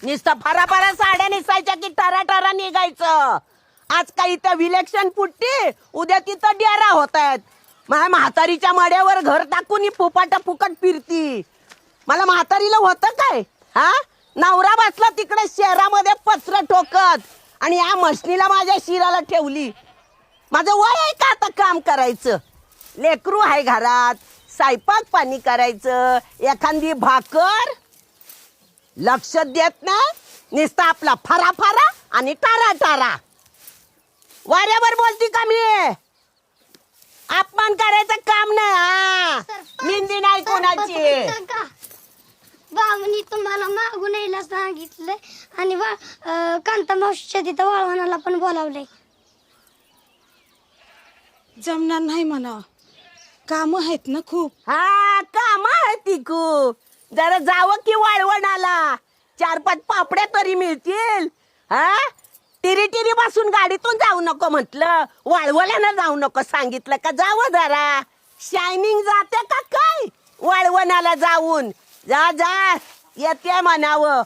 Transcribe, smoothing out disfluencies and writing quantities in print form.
नुसतं फारा साड्या नेसायच्या की टरा निघायचं. आज काही इथं विलेक्शन फुटती, उद्या तिथं डेरा होत आहेत. माझ्या म्हातारीच्या माड्यावर घर टाकून ही फुकट फिरती. मला म्हातारीला होतं काय? हा, नवरा बसला तिकडे शहरामध्ये पत्र ठोकत आणि या मशनीला माझ्या शिराला ठेवली. माझं वय आहे का आता काम करायचं? लेकरू आहे घरात, स्वयंपाक पाणी करायचं, एखादी भाकर लक्ष देत नाही. नुसता आपला फरा आणि टारा वाऱ्यावर बोलती का मी? अपमान करायचं काम नाही. हा, निंदी नाही कोणाची. बाबांनी तुम्हाला मागून यायला सांगितलंय आणि कांता मावशीच्या तिथं वाळवणाला पण बोलावलंय. जमणार नाही म्हणा, काम आहेत ना खूप. हा, काम आहेत ती खूप. जरा जावं की वाळवणाला, 4-5 पापड्या तरी मिळतील. हा, टिरी बसून गाडीतून जाऊ नको म्हटलं, वाळवल्यानं जाऊ नको सांगितलं का? जावं जरा. शायनिंग जाते का काय वाळवणाला जाऊन? जा येते म्हणावं.